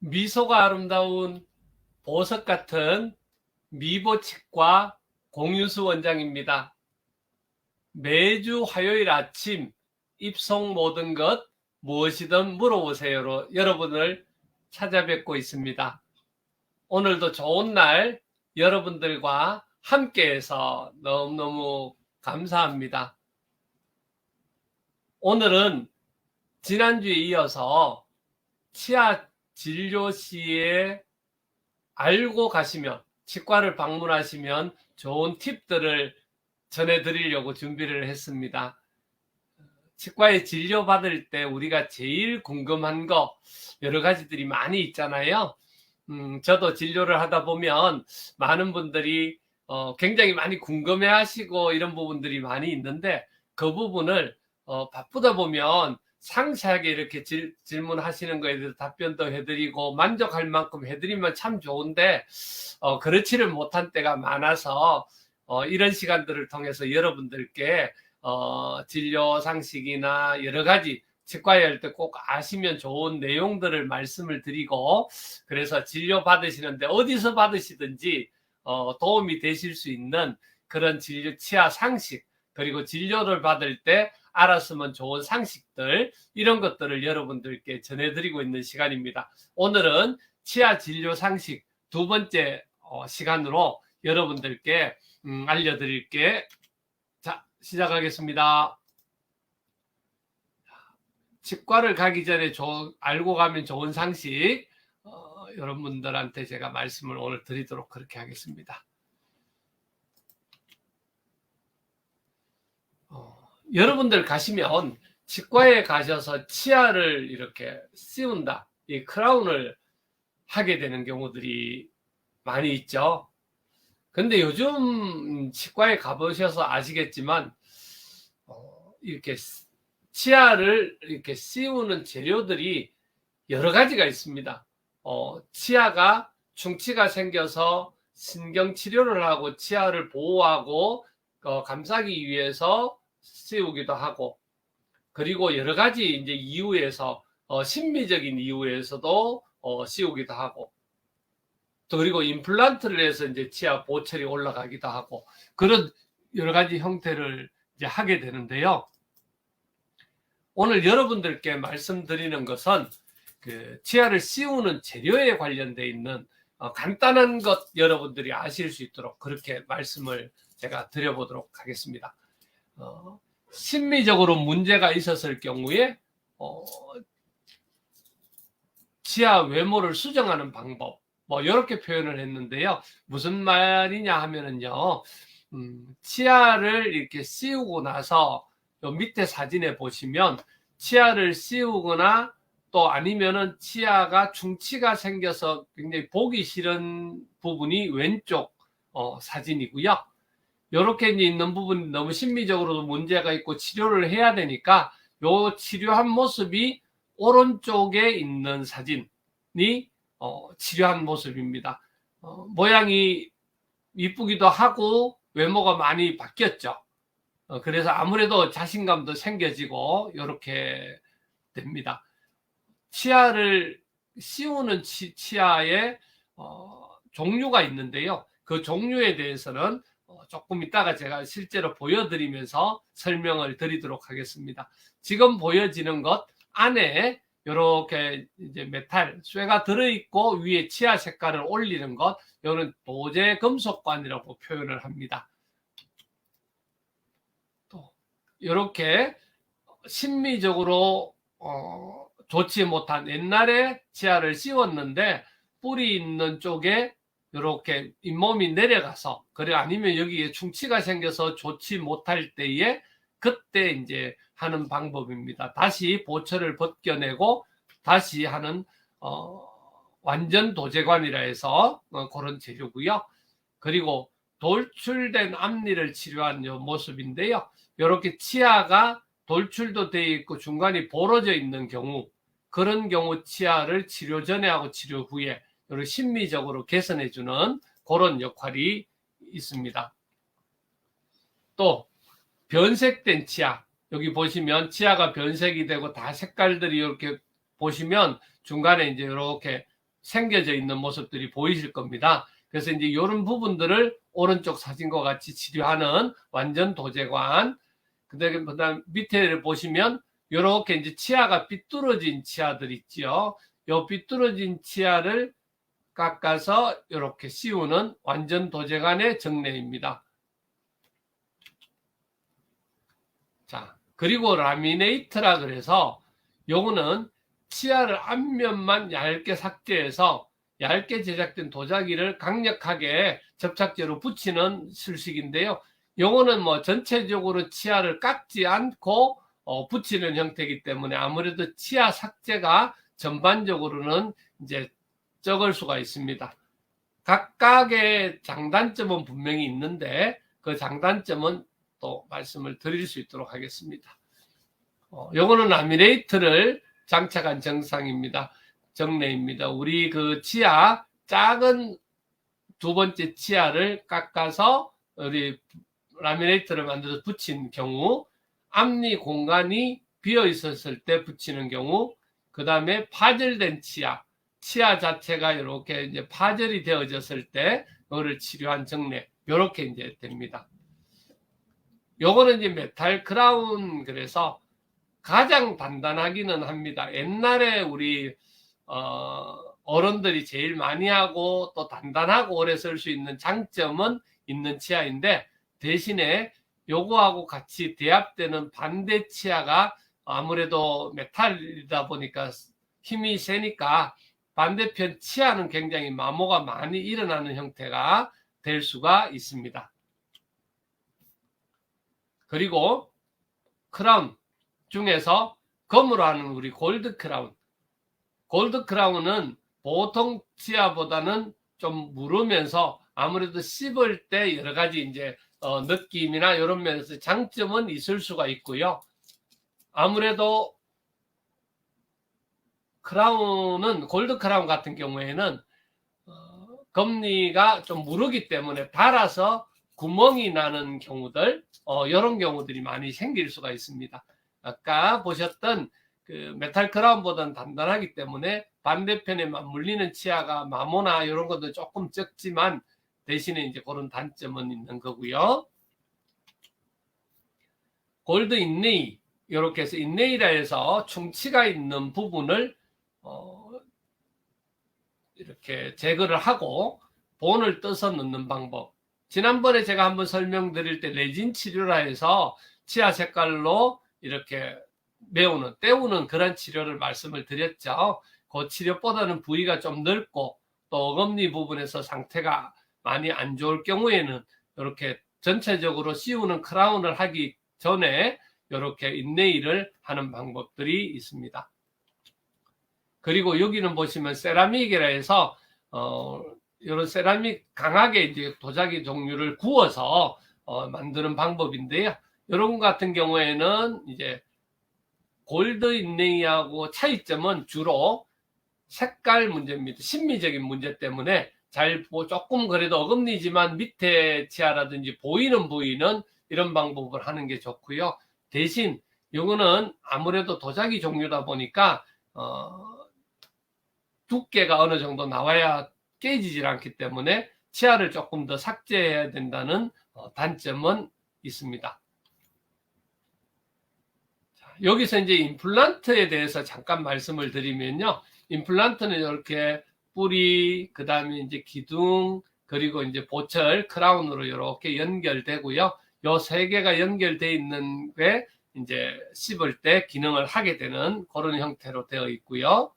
미소가 아름다운 보석 같은 미보치과 공유수 원장입니다. 매주 화요일 아침 입속 모든 것 무엇이든 물어보세요로 여러분을 찾아뵙고 있습니다. 오늘도 좋은 날 여러분들과 함께해서 너무너무 감사합니다. 오늘은 지난주에 이어서 치아 진료 시에 알고 가시면, 치과를 방문하시면 좋은 팁들을 전해드리려고 준비를 했습니다. 치과에 진료 받을 때 우리가 제일 궁금한 거 여러 가지들이 많이 있잖아요. 저도 진료를 하다 보면 많은 분들이 굉장히 많이 궁금해 하시고 이런 부분들이 많이 있는데, 그 부분을 바쁘다 보면 상세하게 이렇게 질문하시는 거에 대해서 답변도 해드리고 만족할 만큼 해드리면 참 좋은데, 그렇지를 못한 때가 많아서 이런 시간들을 통해서 여러분들께 진료 상식이나 여러 가지 치과에 할 때 꼭 아시면 좋은 내용들을 말씀을 드리고, 그래서 진료 받으시는데 어디서 받으시든지 도움이 되실 수 있는 그런 진료 치아 상식, 그리고 진료를 받을 때 알았으면 좋은 상식들, 이런 것들을 여러분들께 전해드리고 있는 시간입니다. 오늘은 치아 진료 상식 두 번째 시간으로 여러분들께 알려드릴게. 자, 시작하겠습니다. 치과를 가기 전에 알고 가면 좋은 상식, 여러분들한테 제가 말씀을 오늘 드리도록 그렇게 하겠습니다. 여러분들 가시면 치과에 가셔서 치아를 이렇게 씌운다, 이 크라운을 하게 되는 경우들이 많이 있죠. 근데 요즘 치과에 가보셔서 아시겠지만 이렇게 치아를 이렇게 씌우는 재료들이 여러 가지가 있습니다. 치아가 충치가 생겨서 신경 치료를 하고 치아를 보호하고 감싸기 위해서 씌우기도 하고, 그리고 여러 가지 이제 이유에서 심미적인 이유에서도 씌우기도 하고, 또 그리고 임플란트를 해서 이제 치아 보철이 올라가기도 하고, 그런 여러 가지 형태를 이제 하게 되는데요. 오늘 여러분들께 말씀드리는 것은 그 치아를 씌우는 재료에 관련되어 있는 간단한 것 여러분들이 아실 수 있도록 그렇게 말씀을 제가 드려보도록 하겠습니다. 심미적으로 문제가 있었을 경우에 치아 외모를 수정하는 방법, 뭐 이렇게 표현을 했는데요. 무슨 말이냐 하면은요, 치아를 이렇게 씌우고 나서 요 밑에 사진에 보시면 치아를 씌우거나 또 아니면은 치아가 충치가 생겨서 굉장히 보기 싫은 부분이 왼쪽 사진이고요. 이렇게 있는 부분이 너무 심미적으로도 문제가 있고 치료를 해야 되니까 요 치료한 모습이 오른쪽에 있는 사진이 치료한 모습입니다. 모양이 이쁘기도 하고 외모가 많이 바뀌었죠. 그래서 아무래도 자신감도 생겨지고 이렇게 됩니다. 치아를 씌우는 치아에 종류가 있는데요. 그 종류에 대해서는 조금 이따가 제가 실제로 보여드리면서 설명을 드리도록 하겠습니다. 지금 보여지는 것 안에 이렇게 이제 메탈 쇠가 들어있고 위에 치아 색깔을 올리는 것, 이거는 도제 금속관이라고 표현을 합니다. 또 이렇게 심미적으로 좋지 못한, 옛날에 치아를 씌웠는데 뿌리 있는 쪽에 이렇게 잇몸이 내려가서, 그래 아니면 여기에 충치가 생겨서 좋지 못할 때에 그때 이제 하는 방법입니다. 다시 보철을 벗겨내고 다시 하는 완전 도제관이라 해서 그런 재료고요. 그리고 돌출된 앞니를 치료한 이 모습인데요. 이렇게 치아가 돌출도 되어 있고 중간이 벌어져 있는 경우, 그런 경우 치아를 치료 전에 하고 치료 후에 이렇게 심미적으로 개선해주는 그런 역할이 있습니다. 또 변색된 치아, 여기 보시면 치아가 변색이 되고 다 색깔들이 이렇게 보시면 중간에 이제 이렇게 생겨져 있는 모습들이 보이실 겁니다. 그래서 이제 이런 부분들을 오른쪽 사진과 같이 치료하는 완전 도제관. 그다음 밑에 보시면 이렇게 이제 치아가 삐뚤어진 치아들 있지요. 이 삐뚤어진 치아를 깎아서 이렇게 씌우는 완전 도제관의 정례입니다. 자, 그리고 라미네이트라 그래서 요거는 치아를 앞면만 얇게 삭제해서 얇게 제작된 도자기를 강력하게 접착제로 붙이는 술식인데요. 요거는 뭐 전체적으로 치아를 깎지 않고 붙이는 형태이기 때문에 아무래도 치아 삭제가 전반적으로는 이제 적을 수가 있습니다. 각각의 장단점은 분명히 있는데 그 장단점은 또 말씀을 드릴 수 있도록 하겠습니다. 요거는 라미네이트를 장착한 정상입니다. 정례입니다. 우리 그 치아 작은 두 번째 치아를 깎아서 우리 라미네이트를 만들어서 붙인 경우, 앞니 공간이 비어 있었을 때 붙이는 경우, 그 다음에 파절된 치아 자체가 이렇게 이제 파절이 되어졌을 때 이거를 치료한 정례, 이렇게 이제 됩니다. 요거는 이제 메탈 크라운, 그래서 가장 단단하기는 합니다. 옛날에 우리 어른들이 제일 많이 하고 또 단단하고 오래 쓸 수 있는 장점은 있는 치아인데, 대신에 요거하고 같이 대합되는 반대 치아가 아무래도 메탈이다 보니까 힘이 세니까 반대편 치아는 굉장히 마모가 많이 일어나는 형태가 될 수가 있습니다. 그리고 크라운 중에서 검으로 하는 우리 골드 크라운. 골드 크라운은 보통 치아보다는 좀 무르면서 아무래도 씹을 때 여러 가지 이제 느낌이나 이런 면에서 장점은 있을 수가 있고요. 아무래도 크라운은, 골드 크라운 같은 경우에는 검니가 좀 무르기 때문에 닳아서 구멍이 나는 경우들, 이런 경우들이 많이 생길 수가 있습니다. 아까 보셨던 그 메탈 크라운보다는 단단하기 때문에 반대편에 맞물리는 치아가 마모나 이런 것도 조금 적지만 대신에 이제 그런 단점은 있는 거고요. 골드 인레이, 이렇게 해서 인레이라 해서 충치가 있는 부분을 이렇게 제거를 하고 본을 떠서 넣는 방법. 지난번에 제가 한번 설명드릴 때 레진 치료라 해서 치아 색깔로 이렇게 때우는 그런 치료를 말씀을 드렸죠. 그 치료보다는 부위가 좀 넓고 또 어금니 부분에서 상태가 많이 안 좋을 경우에는 이렇게 전체적으로 씌우는 크라운을 하기 전에 이렇게 인레이를 하는 방법들이 있습니다. 그리고 여기는 보시면 세라믹이라 해서 이런 세라믹 강하게 이제 도자기 종류를 구워서 만드는 방법인데요. 이런 것 같은 경우에는 이제 골드 인레이하고 차이점은 주로 색깔 문제입니다. 심미적인 문제 때문에 조금 그래도 어금니지만 밑에 치아라든지 보이는 부위는 이런 방법을 하는 게 좋고요. 대신 이거는 아무래도 도자기 종류다 보니까 두께가 어느 정도 나와야 깨지질 않기 때문에 치아를 조금 더 삭제해야 된다는 단점은 있습니다. 여기서 이제 임플란트에 대해서 잠깐 말씀을 드리면요. 임플란트는 이렇게 뿌리, 그 다음에 이제 기둥, 그리고 이제 보철, 크라운으로 이렇게 연결되고요. 요 세 개가 연결되어 있는 게 이제 씹을 때 기능을 하게 되는 그런 형태로 되어 있고요.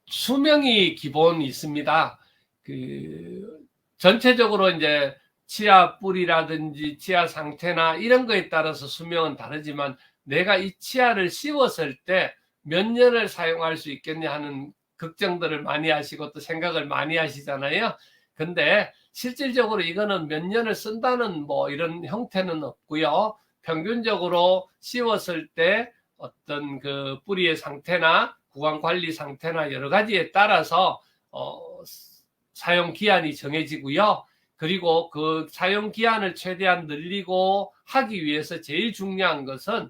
수명이 기본이 있습니다. 전체적으로 이제 치아 뿌리라든지 치아 상태나 이런 거에 따라서 수명은 다르지만 내가 이 치아를 씌웠을 때 몇 년을 사용할 수 있겠냐 하는 걱정들을 많이 하시고 또 생각을 많이 하시잖아요. 근데 실질적으로 이거는 몇 년을 쓴다는 뭐 이런 형태는 없고요. 평균적으로 씌웠을 때 어떤 그 뿌리의 상태나 구강 관리 상태나 여러 가지에 따라서 사용 기한이 정해지고요. 그리고 그 사용 기한을 최대한 늘리고 하기 위해서 제일 중요한 것은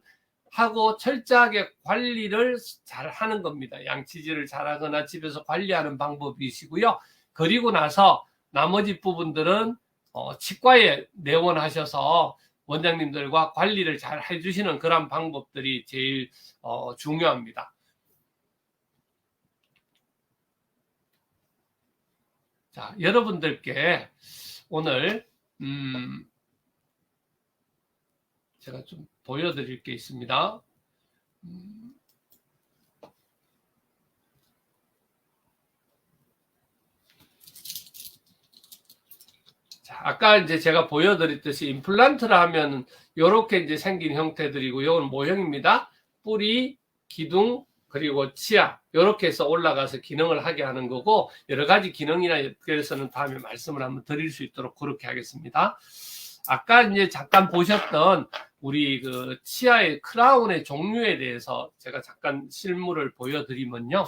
하고 철저하게 관리를 잘 하는 겁니다. 양치질을 잘하거나 집에서 관리하는 방법이시고요. 그리고 나서 나머지 부분들은 치과에 내원하셔서 원장님들과 관리를 잘 해주시는 그런 방법들이 제일 중요합니다. 자, 여러분들께 오늘 제가 좀 보여드릴 게 있습니다. 자, 아까 이제 제가 보여드렸듯이 임플란트를 하면 이렇게 이제 생긴 형태들이고, 이건 모형입니다. 뿌리, 기둥, 그리고 치아, 이렇게 해서 올라가서 기능을 하게 하는 거고, 여러 가지 기능이나 그래서는 다음에 말씀을 한번 드릴 수 있도록 그렇게 하겠습니다. 아까 이제 잠깐 보셨던 우리 그 치아의 크라운의 종류에 대해서 제가 잠깐 실물을 보여드리면요.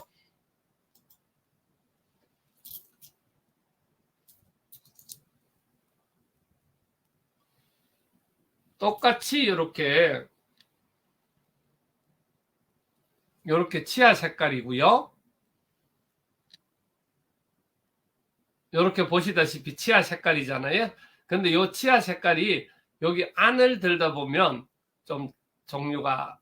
똑같이 이렇게 치아 색깔이고요. 이렇게 보시다시피 치아 색깔이잖아요. 근데 이 치아 색깔이 여기 안을 들다 보면 좀 종류가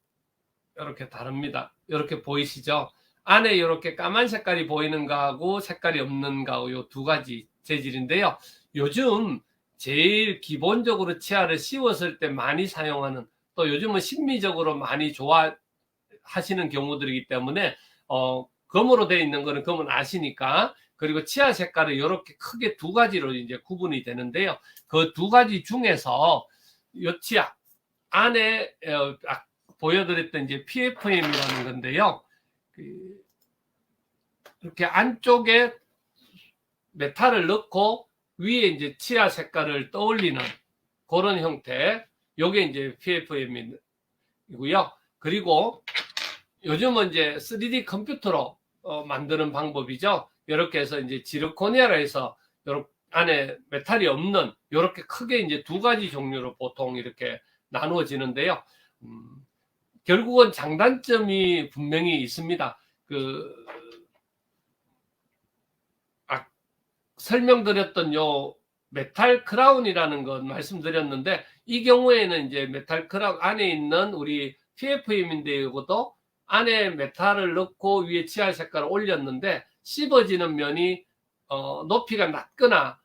이렇게 다릅니다. 이렇게 보이시죠? 안에 이렇게 까만 색깔이 보이는 거하고 색깔이 없는 거하고 이 두 가지 재질인데요. 요즘 제일 기본적으로 치아를 씌웠을 때 많이 사용하는, 또 요즘은 심미적으로 많이 좋아하시는 경우들이기 때문에 검으로 되어 있는 거는 검은 아시니까, 그리고 치아 색깔은 이렇게 크게 두 가지로 이제 구분이 되는데요. 그 두 가지 중에서 이 치아 안에 보여드렸던 이제 PFM이라는 건데요. 이렇게 안쪽에 메탈을 넣고 위에 이제 치아 색깔을 떠올리는 그런 형태. 요게 이제 PFM이고요. 그리고 요즘은 이제 3D 컴퓨터로 만드는 방법이죠. 이렇게 해서 이제 지르코니아라 해서 요렇게 안에 메탈이 없는 이렇게 크게 이제 두 가지 종류로 보통 이렇게 나누어지는데요. 결국은 장단점이 분명히 있습니다. 설명드렸던 요 메탈 크라운이라는 건 말씀드렸는데, 이 경우에는 이제 메탈 크라운 안에 있는 우리 PFM인데, 이것도 안에 메탈을 넣고 위에 치아 색깔을 올렸는데 씹어지는 면이 높이가 낮거나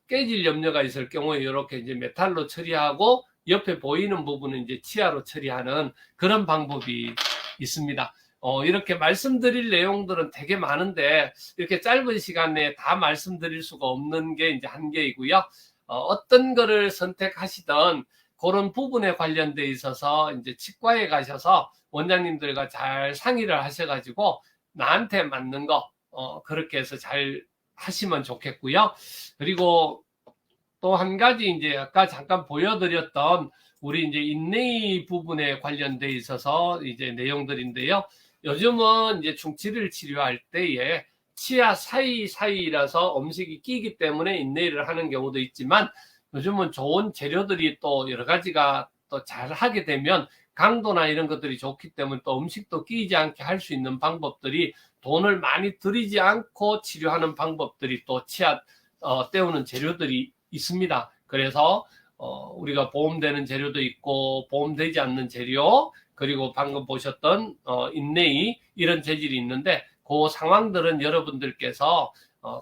깨질 염려가 있을 경우에 이렇게 이제 메탈로 처리하고 옆에 보이는 부분은 이제 치아로 처리하는 그런 방법이 있습니다. 이렇게 말씀드릴 내용들은 되게 많은데 이렇게 짧은 시간에 다 말씀드릴 수가 없는 게 이제 한계이고요. 어떤 거를 선택하시던 그런 부분에 관련돼 있어서 이제 치과에 가셔서 원장님들과 잘 상의를 하셔가지고 나한테 맞는 거 그렇게 해서 잘 하시면 좋겠고요. 그리고 또 한 가지 이제 아까 잠깐 보여드렸던 우리 이제 인내이 부분에 관련돼 있어서 이제 내용들인데요. 요즘은 이제 충치를 치료할 때에 치아 사이라서 음식이 끼기 때문에 인내를 하는 경우도 있지만, 요즘은 좋은 재료들이 또 여러 가지가 또 잘 하게 되면 강도나 이런 것들이 좋기 때문에 또 음식도 끼지 않게 할 수 있는 방법들이, 돈을 많이 들이지 않고 치료하는 방법들이 또 치아 때우는 재료들이 있습니다. 그래서 우리가 보험되는 재료도 있고 보험되지 않는 재료, 그리고 방금 보셨던 인내이 이런 재질이 있는데, 그 상황들은 여러분들께서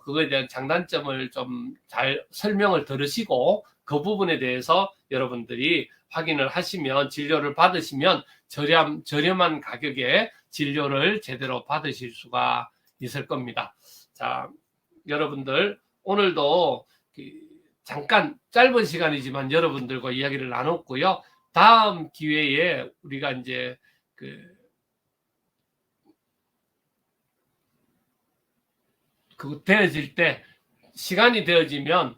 그거에 대한 장단점을 좀 잘 설명을 들으시고 그 부분에 대해서 여러분들이 확인을 하시면, 진료를 받으시면 저렴한 가격에 진료를 제대로 받으실 수가 있을 겁니다. 자, 여러분들 오늘도 잠깐 짧은 시간이지만 여러분들과 이야기를 나눴고요. 다음 기회에 우리가 이제 그거 되어질 때, 시간이 되어지면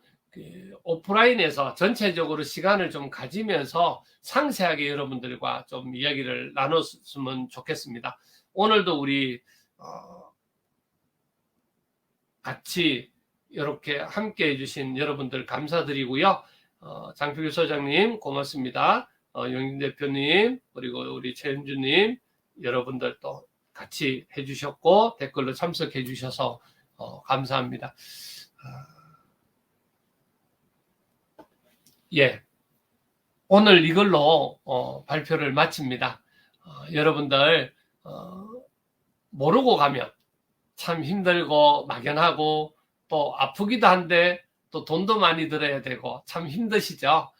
오프라인에서 전체적으로 시간을 좀 가지면서 상세하게 여러분들과 좀 이야기를 나눴으면 좋겠습니다. 오늘도 우리 같이 이렇게 함께 해주신 여러분들 감사드리고요. 장필규 소장님 고맙습니다. 용인 대표님, 그리고 우리 최은주님, 여러분들 또 같이 해주셨고, 댓글로 참석해 주셔서 감사합니다. 예. 오늘 이걸로 발표를 마칩니다. 여러분들 모르고 가면 참 힘들고 막연하고 또 아프기도 한데 또 돈도 많이 들어야 되고 참 힘드시죠.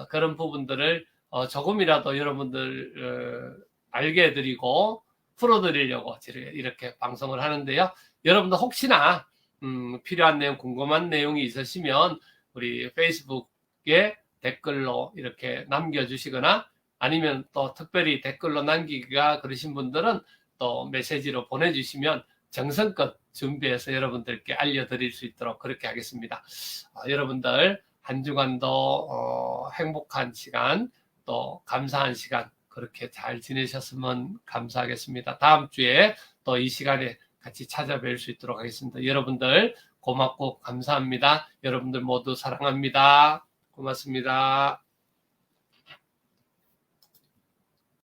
그런 부분들을 조금이라도 여러분들 알게 해드리고 풀어드리려고 이렇게 방송을 하는데요. 여러분들 혹시나 필요한 내용, 궁금한 내용이 있으시면 우리 페이스북에 댓글로 이렇게 남겨주시거나 아니면 또 특별히 댓글로 남기기가 그러신 분들은 또 메시지로 보내주시면 정성껏 준비해서 여러분들께 알려드릴 수 있도록 그렇게 하겠습니다. 여러분들 한 주간도 행복한 시간 또 감사한 시간 그렇게 잘 지내셨으면 감사하겠습니다. 다음 주에 또 이 시간에 같이 찾아뵐 수 있도록 하겠습니다. 여러분들 고맙고 감사합니다. 여러분들 모두 사랑합니다. 고맙습니다.